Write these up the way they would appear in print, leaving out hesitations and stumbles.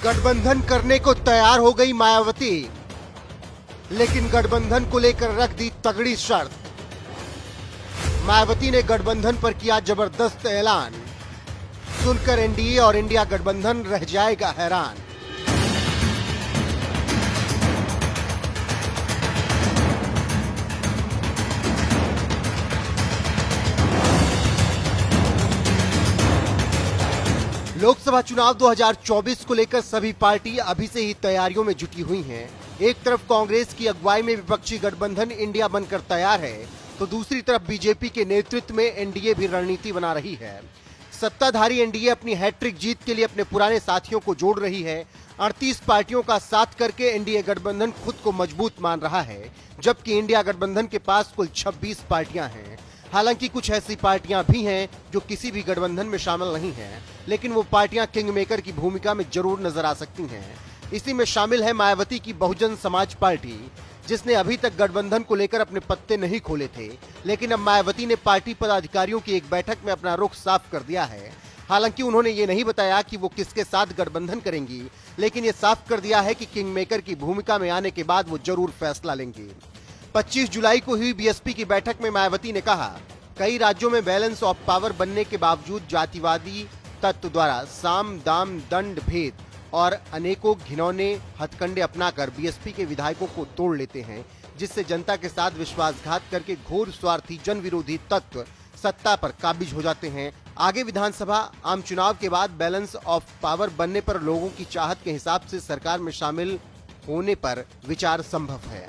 गठबंधन करने को तैयार हो गई मायावती, लेकिन गठबंधन को लेकर रख दी तगड़ी शर्त। मायावती ने गठबंधन पर किया जबरदस्त ऐलान, सुनकर एनडीए और इंडिया गठबंधन रह जाएगा हैरान। लोकसभा चुनाव 2024 को लेकर सभी पार्टी अभी से ही तैयारियों में जुटी हुई हैं। एक तरफ कांग्रेस की अगुवाई में विपक्षी गठबंधन इंडिया बनकर तैयार है, तो दूसरी तरफ बीजेपी के नेतृत्व में एनडीए भी रणनीति बना रही है। सत्ताधारी एनडीए अपनी हैट्रिक जीत के लिए अपने पुराने साथियों को जोड़ रही है। 38 पार्टियों का साथ करके एनडीए गठबंधन खुद को मजबूत मान रहा है, जबकि इंडिया गठबंधन के पास कुल 26 पार्टियां हैं। हालांकि कुछ ऐसी पार्टियां भी हैं जो किसी भी गठबंधन में शामिल नहीं हैं, लेकिन वो पार्टियां किंग मेकर की भूमिका में जरूर नजर आ सकती हैं। इसी में शामिल है मायावती की बहुजन समाज पार्टी, जिसने अभी तक गठबंधन को लेकर अपने पत्ते नहीं खोले थे, लेकिन अब मायावती ने पार्टी पदाधिकारियों की एक बैठक में अपना रुख साफ कर दिया है। हालांकि उन्होंने ये नहीं बताया कि वो किसके साथ गठबंधन करेंगी, लेकिन ये साफ कर दिया है कि किंग मेकर की भूमिका में आने के बाद वो जरूर फैसला लेंगी। 25 जुलाई को हुई बीएसपी की बैठक में मायावती ने कहा, कई राज्यों में बैलेंस ऑफ पावर बनने के बावजूद जातिवादी तत्व द्वारा साम दाम दंड भेद और अनेकों घिनौने हथकंडे अपनाकर बीएसपी के विधायकों को तोड़ लेते हैं, जिससे जनता के साथ विश्वासघात करके घोर स्वार्थी जन विरोधी तत्व सत्ता पर काबिज हो जाते हैं। आगे विधानसभा आम चुनाव के बाद बैलेंस ऑफ पावर बनने पर लोगों की चाहत के हिसाब से सरकार में शामिल होने पर विचार संभव है।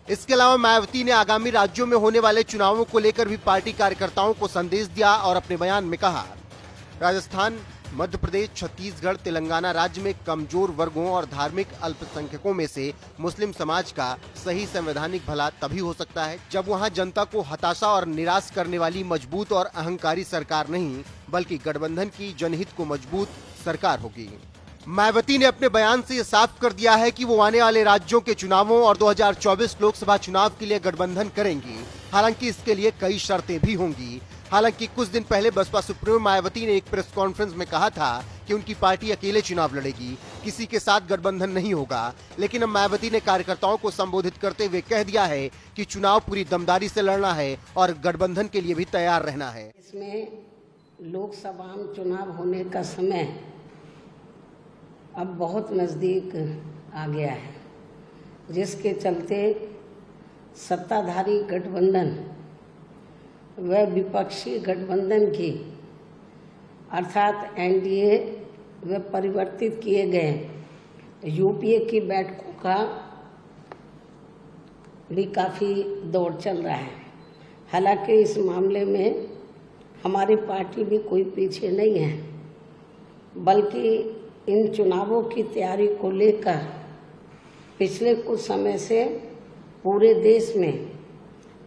इसके अलावा मायावती ने आगामी राज्यों में होने वाले चुनावों को लेकर भी पार्टी कार्यकर्ताओं को संदेश दिया और अपने बयान में कहा, राजस्थान, मध्य प्रदेश, छत्तीसगढ़, तेलंगाना राज्य में कमजोर वर्गों और धार्मिक अल्पसंख्यकों में से मुस्लिम समाज का सही संवैधानिक भला तभी हो सकता है जब वहां जनता को हताशा और निराश करने वाली मजबूत और अहंकारी सरकार नहीं, बल्कि गठबंधन की जनहित को मजबूत सरकार होगी। मायावती ने अपने बयान से ये साफ कर दिया है कि वो आने वाले राज्यों के चुनावों और 2024 लोकसभा चुनाव के लिए गठबंधन करेंगी। हालांकि इसके लिए कई शर्तें भी होंगी। हालांकि कुछ दिन पहले बसपा सुप्रीमो मायावती ने एक प्रेस कॉन्फ्रेंस में कहा था कि उनकी पार्टी अकेले चुनाव लड़ेगी, किसी के साथ गठबंधन नहीं होगा। लेकिन अब मायावती ने कार्यकर्ताओं को संबोधित करते हुए कह दिया है कि चुनाव पूरी दमदारी से लड़ना है और गठबंधन के लिए भी तैयार रहना है। इसमें लोकसभा चुनाव होने का समय अब बहुत नजदीक आ गया है, जिसके चलते सत्ताधारी गठबंधन व विपक्षी गठबंधन की अर्थात एनडीए व परिवर्तित किए गए यूपीए की बैठकों का भी काफ़ी दौर चल रहा है। हालांकि इस मामले में हमारी पार्टी भी कोई पीछे नहीं है, बल्कि इन चुनावों की तैयारी को लेकर पिछले कुछ समय से पूरे देश में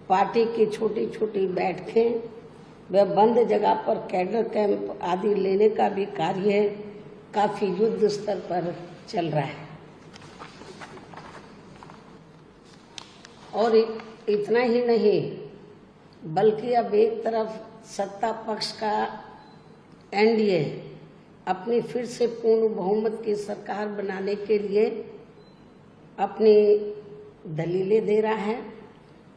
पार्टी की छोटी छोटी बैठकें व बंद जगह पर कैडर कैंप आदि लेने का भी कार्य काफ़ी युद्ध स्तर पर चल रहा है। और इतना ही नहीं, बल्कि अब एक तरफ सत्ता पक्ष का एनडीए अपनी फिर से पूर्ण बहुमत की सरकार बनाने के लिए अपनी दलीलें दे रहा है,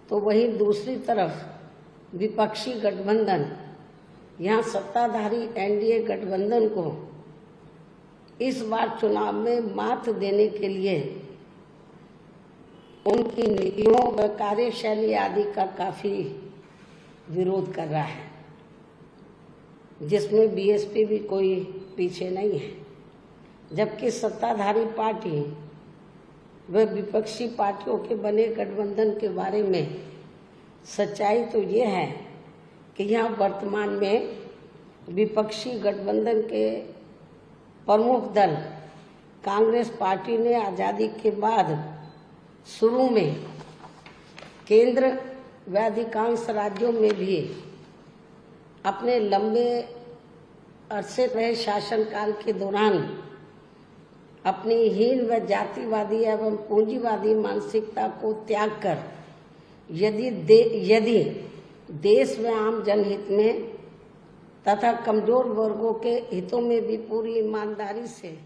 तो वहीं दूसरी तरफ विपक्षी गठबंधन यहाँ सत्ताधारी एनडीए गठबंधन को इस बार चुनाव में मात देने के लिए उनकी नीतियों व कार्यशैली आदि का काफ़ी विरोध कर रहा है, जिसमें बीएसपी भी कोई पीछे नहीं है। जबकि सत्ताधारी पार्टी व विपक्षी पार्टियों के बने गठबंधन के बारे में सच्चाई तो ये है कि यहाँ वर्तमान में विपक्षी गठबंधन के प्रमुख दल कांग्रेस पार्टी ने आज़ादी के बाद शुरू में केंद्र व अधिकांश राज्यों में भी अपने लंबे अरसे रहे शासनकाल के दौरान अपनी हीन व जातिवादी एवं पूंजीवादी मानसिकता को त्याग कर यदि देश व आम जनहित में तथा कमजोर वर्गों के हितों में भी पूरी ईमानदारी से